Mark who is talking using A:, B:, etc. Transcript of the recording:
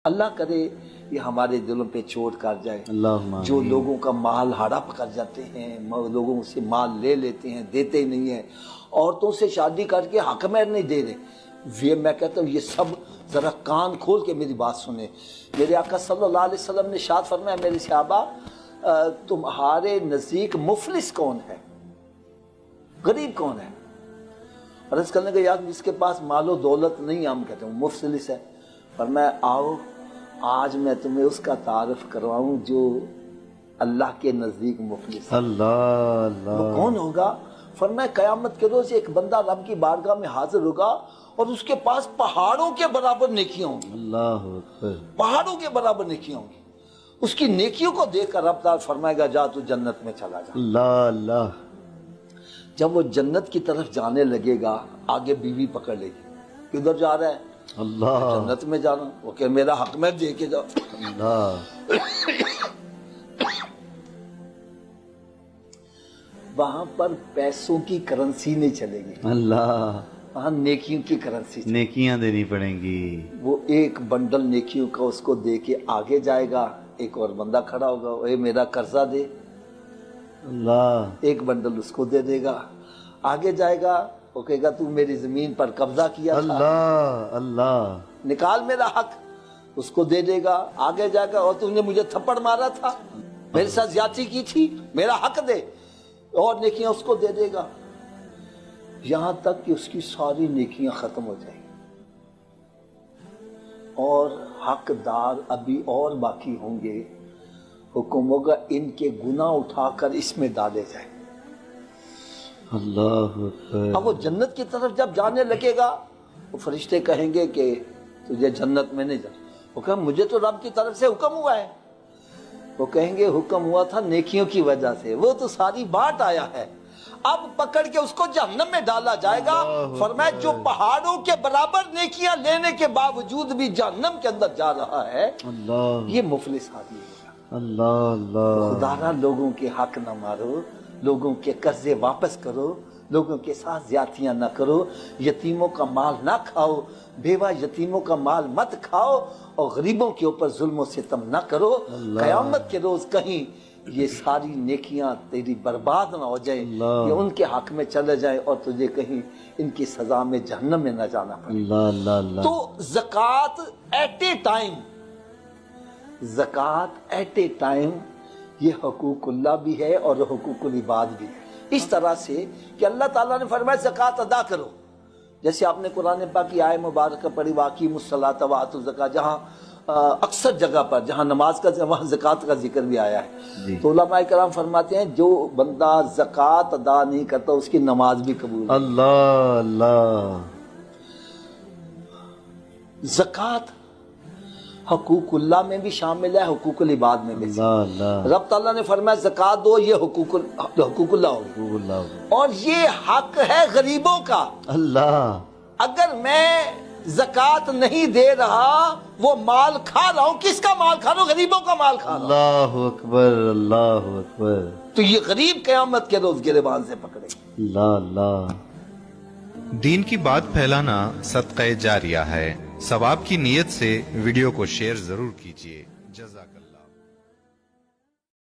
A: اللہ کرے یہ ہمارے دلوں پہ چوٹ کر جائے۔ جو لوگوں کا مال ہڑپ کر جاتے ہیں، لوگوں سے مال لے لیتے ہیں، دیتے ہی نہیں ہیں، عورتوں سے شادی کر کے حق مہر نہیں دے رہے، یہ میں کہتا ہوں یہ سب ذرا کان کھول کے میری بات سنیں۔ میرے آقا صلی اللہ علیہ وسلم نے ارشاد فرمایا میرے صحابہ تمہارے نزدیک مفلس کون ہے، غریب کون ہے؟ عرض کرنے کا یاد جس کے پاس مال و دولت نہیں، ہم کہتے ہیں مفلس ہے۔ فرمایا آؤ آج میں تمہیں اس کا تعارف کرواؤں جو اللہ کے نزدیک مفلس ہے۔ وہ کون ہوگا؟ فرمایا قیامت کے روز ایک بندہ رب کی بارگاہ میں حاضر ہوگا اور اس کے پاس پہاڑوں کے برابر نیکیاں ہوں گی، پہاڑوں کے برابر نیکیاں ہوں گی۔ اس کی نیکیوں کو دیکھ کر رب تعالیٰ فرمائے گا جا تو جنت میں چلا جا۔ جب وہ جنت کی طرف جانے لگے گا آگے بیوی پکڑ لے گی، کدھر جا رہا ہے؟ جنت میں جانا۔ وہ کہ میرا حق میں دے کے جاؤ۔ وہاں پر پیسوں کی کرنسی نہیں چلے گی، وہاں نیکیوں کی کرنسی،
B: نیکیاں دینی پڑیں گی۔
A: وہ ایک بنڈل نیکیوں کا اس کو دے کے آگے جائے گا، ایک اور بندہ کھڑا ہوگا، اے میرا قرضہ دے، ایک بنڈل اس کو دے دے گا۔ آگے جائے گا، وہ کہے گا تو میری زمین پر قبضہ کیا تھا، نکال میرا حق، اس کو دے دے گا۔ آگے جائے گا، اور تم نے مجھے تھپڑ مارا تھا، میرے ساتھ زیادتی کی تھی، میرا حق دے، اور نیکیاں اس کو دے دے گا، یہاں تک کہ اس کی ساری نیکیاں ختم ہو جائیں، اور حقدار ابھی اور باقی ہوں گے۔ حکم ہوگا ان کے گناہ اٹھا کر اس میں ڈالے جائیں۔ اب وہ جنت کی طرف جب جانے لگے گا، وہ فرشتے کہیں گے کہ تجھے جنت میں نہیں جانا۔ وہ کہیں مجھے تو رب کی طرف سے حکم ہوا ہے۔ وہ کہیں گے حکم ہوا تھا نیکیوں کی وجہ سے، وہ تو ساری بات آیا ہے، اب پکڑ کے اس کو جہنم میں ڈالا جائے گا۔ فرمایا جو پہاڑوں کے برابر نیکیاں لینے کے باوجود بھی جہنم کے اندر جا رہا ہے، یہ مفلس آدمی ہے۔ خدا را لوگوں کے حق نہ مارو، لوگوں کے قرضے واپس کرو، لوگوں کے ساتھ زیادتیاں نہ کرو، یتیموں کا مال نہ کھاؤ، بیوہ یتیموں کا مال مت کھاؤ، اور غریبوں کے اوپر ظلم و ستم نہ کرو۔ قیامت کے روز کہیں یہ ساری نیکیاں تیری برباد نہ ہو جائیں، یہ ان کے حق میں چلے جائیں اور تجھے کہیں ان کی سزا میں جہنم میں نہ جانا پڑے۔ تو زکوٰۃ ایٹ اے ٹائم، زکوٰۃ ایٹ اے ٹائم یہ حقوق اللہ بھی ہے اور حقوق العباد بھی ہے، اس طرح سے کہ اللہ تعالیٰ نے فرمایا زکوٰۃ ادا کرو۔ جیسے آپ نے قرآن پاک کی آیت مبارکہ پڑھی واقیموا الصلاۃ وآتوا الزکاۃ، جہاں اکثر جگہ پر جہاں نماز کا وہاں زکوٰۃ کا ذکر بھی آیا ہے، تو علماء کرام فرماتے ہیں جو بندہ زکوٰۃ ادا نہیں کرتا اس کی نماز بھی قبول نہیں۔ زکوٰۃ حقوق اللہ میں بھی شامل ہے، حقوق العباد میں بھی۔ رب تعالیٰ نے فرمایا زکوٰۃ دو، یہ حقوق اللہ ہوگی، اور یہ حق ہے غریبوں کا۔ اگر میں زکوٰۃ نہیں دے رہا، وہ مال کھا رہا ہوں، کس کا مال کھا رہا ہوں؟ غریبوں کا مال کھا رہا ہوں۔
B: اللہ اکبر، اللہ اکبر۔
A: تو یہ غریب قیامت کے روز گریبان سے پکڑے۔
C: دین کی بات پھیلانا صدقہ جاریہ ہے، ثواب کی نیت سے ویڈیو کو شیئر ضرور کیجیے۔ جزاک اللہ۔